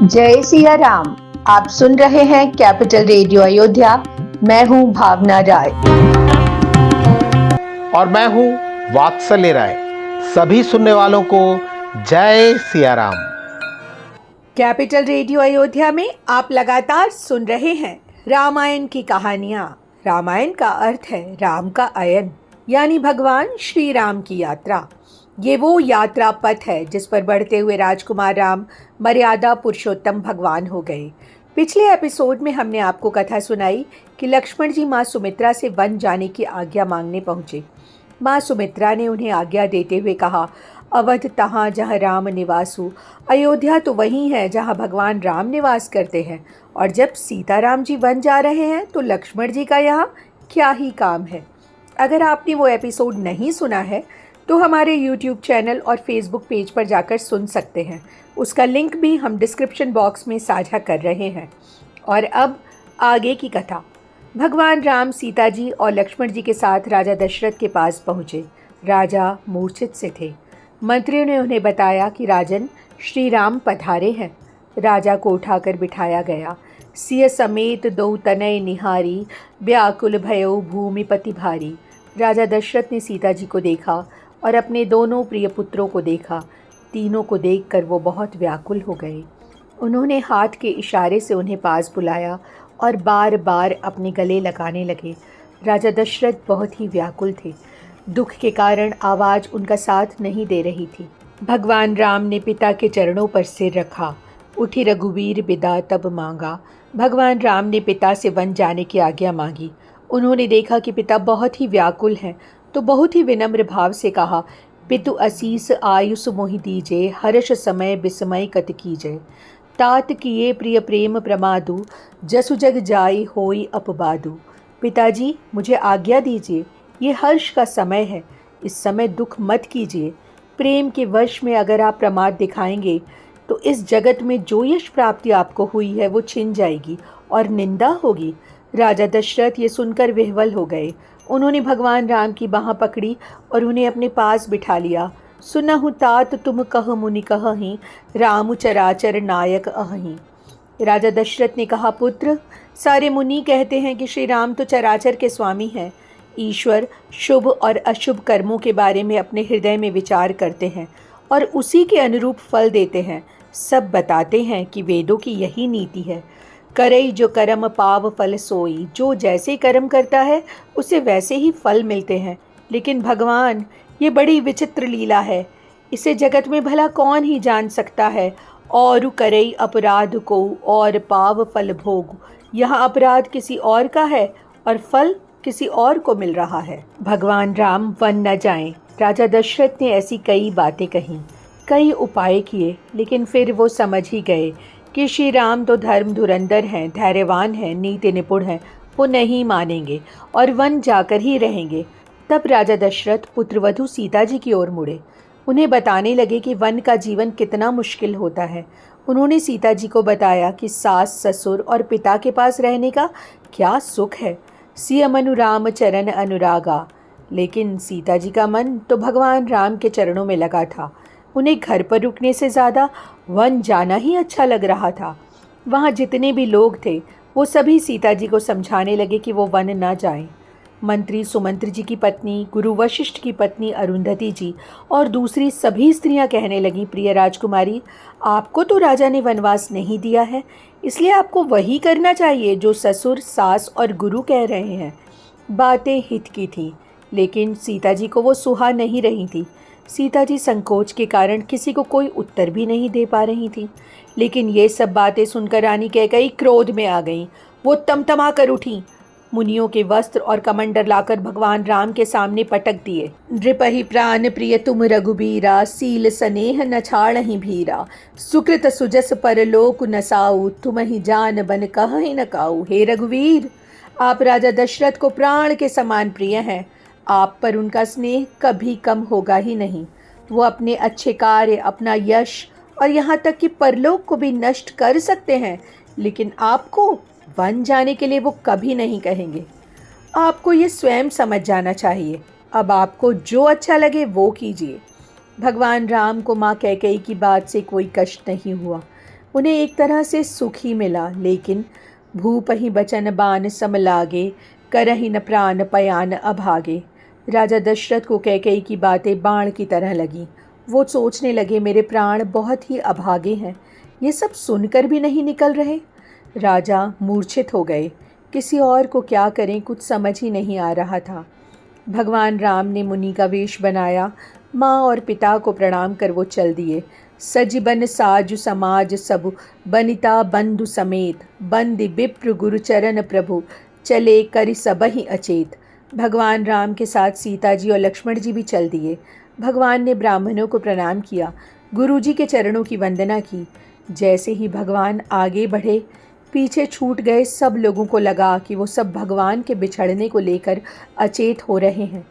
जय सिया राम। आप सुन रहे हैं कैपिटल रेडियो अयोध्या। मैं हूं भावना राय और मैं हूं वात्सल्य राय। सभी सुनने वालों को जय सिया राम। कैपिटल रेडियो अयोध्या में आप लगातार सुन रहे हैं रामायण की कहानियां। रामायण का अर्थ है राम का अयन, यानी भगवान श्री राम की यात्रा। ये वो यात्रा पथ है जिस पर बढ़ते हुए राजकुमार राम मर्यादा पुरुषोत्तम भगवान हो गए। पिछले एपिसोड में हमने आपको कथा सुनाई कि लक्ष्मण जी माँ सुमित्रा से वन जाने की आज्ञा मांगने पहुंचे। माँ सुमित्रा ने उन्हें आज्ञा देते हुए कहा, अवध तहाँ जहाँ राम निवासु, अयोध्या तो वही है जहाँ भगवान राम निवास करते हैं। और जब सीताराम जी वन जा रहे हैं तो लक्ष्मण जी का यहाँ क्या ही काम है। अगर आपने वो एपिसोड नहीं सुना है तो हमारे YouTube चैनल और Facebook पेज पर जाकर सुन सकते हैं। उसका लिंक भी हम डिस्क्रिप्शन बॉक्स में साझा कर रहे हैं। और अब आगे की कथा। भगवान राम सीता जी और लक्ष्मण जी के साथ राजा दशरथ के पास पहुँचे। राजा मूर्छित से थे। मंत्रियों ने उन्हें बताया कि राजन श्री राम पधारे हैं। राजा को उठाकर बिठाया गया। सिय समेत दो तनय निहारी, व्याकुल भयो भूमिपति भारी। राजा दशरथ ने सीता जी को देखा और अपने दोनों प्रिय पुत्रों को देखा। तीनों को देखकर वो बहुत व्याकुल हो गए। उन्होंने हाथ के इशारे से उन्हें पास बुलाया और बार बार अपने गले लगाने लगे। राजा दशरथ बहुत ही व्याकुल थे। दुख के कारण आवाज़ उनका साथ नहीं दे रही थी। भगवान राम ने पिता के चरणों पर सिर रखा। उठी रघुवीर बिदा तब मांगा। भगवान राम ने पिता से वन जाने की आज्ञा मांगी। उन्होंने देखा कि पिता बहुत ही व्याकुल हैं, तो बहुत ही विनम्र भाव से कहा, पितु असीस आयुष मोहि दीजे, हर्ष समय विस्मय कत कीजय। तात किए प्रिय प्रेम प्रमादु, जसु जग जाई होई अपबादु। पिताजी, मुझे आज्ञा दीजिए, ये हर्ष का समय है, इस समय दुख मत कीजिए। प्रेम के वश में अगर आप प्रमाद दिखाएंगे तो इस जगत में जो यश प्राप्ति आपको हुई है वो छिन जाएगी और निंदा होगी। राजा दशरथ ये सुनकर विह्वल हो गए। उन्होंने भगवान राम की बाँह पकड़ी और उन्हें अपने पास बिठा लिया। सुनहु तात तुम कह मुनि कहहीं, राम चराचर नायक अहहीं। राजा दशरथ ने कहा, पुत्र, सारे मुनि कहते हैं कि श्री राम तो चराचर के स्वामी हैं। ईश्वर शुभ और अशुभ कर्मों के बारे में अपने हृदय में विचार करते हैं और उसी के अनुरूप फल देते हैं। सब बताते हैं कि वेदों की यही नीति है, करई जो कर्म पाव फल सोई। जो जैसे कर्म करता है उसे वैसे ही फल मिलते हैं। लेकिन भगवान, ये बड़ी विचित्र लीला है, इसे जगत में भला कौन ही जान सकता है। और करई अपराध को और पाव फल भोग। यहाँ अपराध किसी और का है और फल किसी और को मिल रहा है। भगवान राम वन न जाएं। राजा दशरथ ने ऐसी कई बातें कहीं, कई उपाय किए, लेकिन फिर वो समझ ही गए कि श्री राम तो धर्म धुरंधर हैं, धैर्यवान हैं, नीति निपुण हैं। वो नहीं मानेंगे और वन जाकर ही रहेंगे। तब राजा दशरथ पुत्रवधू सीता जी की ओर मुड़े। उन्हें बताने लगे कि वन का जीवन कितना मुश्किल होता है। उन्होंने सीता जी को बताया कि सास ससुर और पिता के पास रहने का क्या सुख है। सिय मनु राम चरण अनुरागा। लेकिन सीता जी का मन तो भगवान राम के चरणों में लगा था। उन्हें घर पर रुकने से ज़्यादा वन जाना ही अच्छा लग रहा था। वहाँ जितने भी लोग थे वो सभी सीता जी को समझाने लगे कि वो वन न जाएं। मंत्री सुमंत्र जी की पत्नी, गुरु वशिष्ठ की पत्नी अरुंधति जी और दूसरी सभी स्त्रियां कहने लगीं, प्रिय राजकुमारी, आपको तो राजा ने वनवास नहीं दिया है, इसलिए आपको वही करना चाहिए जो ससुर, सास और गुरु कह रहे हैं। बातें हित की थीं, लेकिन सीता जी को वो सुहा नहीं रही थी। सीता जी संकोच के कारण किसी को कोई उत्तर भी नहीं दे पा रही थी। लेकिन ये सब बातें सुनकर रानी कैकेयी क्रोध में आ गईं। वो तमतमा कर उठी। मुनियों के वस्त्र और कमंडर लाकर भगवान राम के सामने पटक दिए। नृपहि प्राण प्रिय तुम रघुबीरा, सील स्नेह न छाड़हि भीरा। सुकृत सुजस परलोक नसाऊ, तुम ही जान बन कहि न काऊ। हे रघुवीर, आप राजा दशरथ को प्राण के समान प्रिय हैं। आप पर उनका स्नेह कभी कम होगा ही नहीं। वो अपने अच्छे कार्य, अपना यश और यहाँ तक कि परलोक को भी नष्ट कर सकते हैं, लेकिन आपको वन जाने के लिए वो कभी नहीं कहेंगे। आपको ये स्वयं समझ जाना चाहिए। अब आपको जो अच्छा लगे वो कीजिए। भगवान राम को माँ कैकेयी की बात से कोई कष्ट नहीं हुआ। उन्हें एक तरह से सुख ही मिला, लेकिन भूपहि बचन बान सम लागे, करहि न प्राण पयान अभागे। राजा दशरथ को कैकेयी की बातें बाण की तरह लगी। वो सोचने लगे, मेरे प्राण बहुत ही अभागे हैं, ये सब सुनकर भी नहीं निकल रहे। राजा मूर्छित हो गए। किसी और को क्या करें, कुछ समझ ही नहीं आ रहा था। भगवान राम ने मुनि का वेश बनाया। माँ और पिता को प्रणाम कर वो चल दिए। सज बन साजु समाज सबु, बनिता बंधु समेत, बंदि विप्र गुरु चरण प्रभु, चले करि सबहि अचेत। भगवान राम के साथ सीता जी और लक्ष्मण जी भी चल दिए। भगवान ने ब्राह्मणों को प्रणाम किया, गुरुजी के चरणों की वंदना की। जैसे ही भगवान आगे बढ़े, पीछे छूट गए सब लोगों को लगा कि वो सब भगवान के बिछड़ने को लेकर अचेत हो रहे हैं।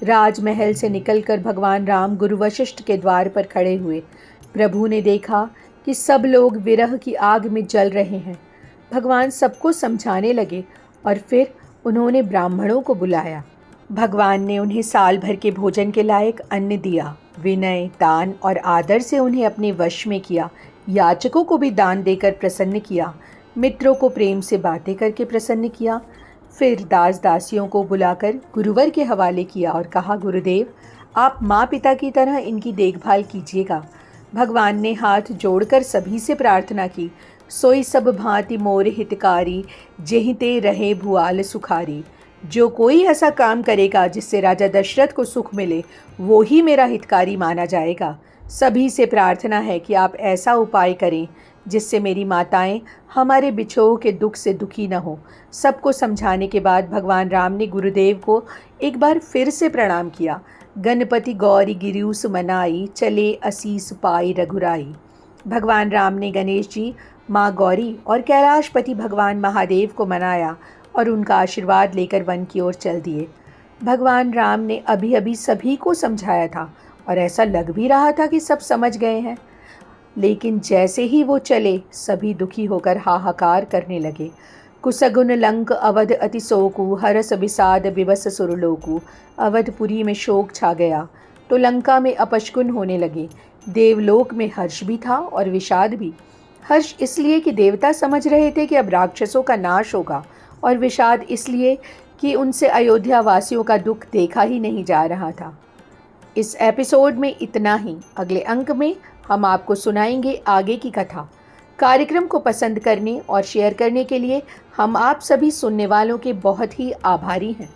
राजमहल से निकलकर भगवान राम गुरु वशिष्ठ के द्वार पर खड़े हुए। प्रभु ने देखा कि सब लोग विरह की आग में जल रहे हैं। भगवान सबको समझाने लगे और फिर उन्होंने ब्राह्मणों को बुलाया। भगवान ने उन्हें साल भर के भोजन के लायक अन्न दिया। विनय, दान और आदर से उन्हें अपने वश में किया। याचकों को भी दान देकर प्रसन्न किया। मित्रों को प्रेम से बातें करके प्रसन्न किया। फिर दास दासियों को बुलाकर गुरुवर के हवाले किया और कहा, गुरुदेव, आप माँ पिता की तरह इनकी देखभाल कीजिएगा। भगवान ने हाथ जोड़कर सभी से प्रार्थना की, सोई सब भांति मोर हितकारी, जेहि ते रहे भुआल सुखारी। जो कोई ऐसा काम करेगा जिससे राजा दशरथ को सुख मिले, वो ही मेरा हितकारी माना जाएगा। सभी से प्रार्थना है कि आप ऐसा उपाय करें जिससे मेरी माताएं हमारे बिछोह के दुख से दुखी न हो। सबको समझाने के बाद भगवान राम ने गुरुदेव को एक बार फिर से प्रणाम किया। गणपति गौरी गिरियुस मनाई, चले असीस पाई रघुराई। भगवान राम ने गणेश जी, माँ गौरी और कैलाशपति भगवान महादेव को मनाया और उनका आशीर्वाद लेकर वन की ओर चल दिए। भगवान राम ने अभी अभी सभी को समझाया था और ऐसा लग भी रहा था कि सब समझ गए हैं, लेकिन जैसे ही वो चले, सभी दुखी होकर हाहाकार करने लगे। कुसगुन लंक अवध अति शोकु, हरस विषाद विवस सुरलोकु। अवधपुरी में शोक छा गया तो लंका में अपशकुन होने लगे। देवलोक में हर्ष भी था और विषाद भी। हर्ष इसलिए कि देवता समझ रहे थे कि अब राक्षसों का नाश होगा, और विषाद इसलिए कि उनसे अयोध्या वासियों का दुख देखा ही नहीं जा रहा था। इस एपिसोड में इतना ही। अगले अंक में हम आपको सुनाएंगे आगे की कथा। कार्यक्रम को पसंद करने और शेयर करने के लिए हम आप सभी सुनने वालों के बहुत ही आभारी हैं।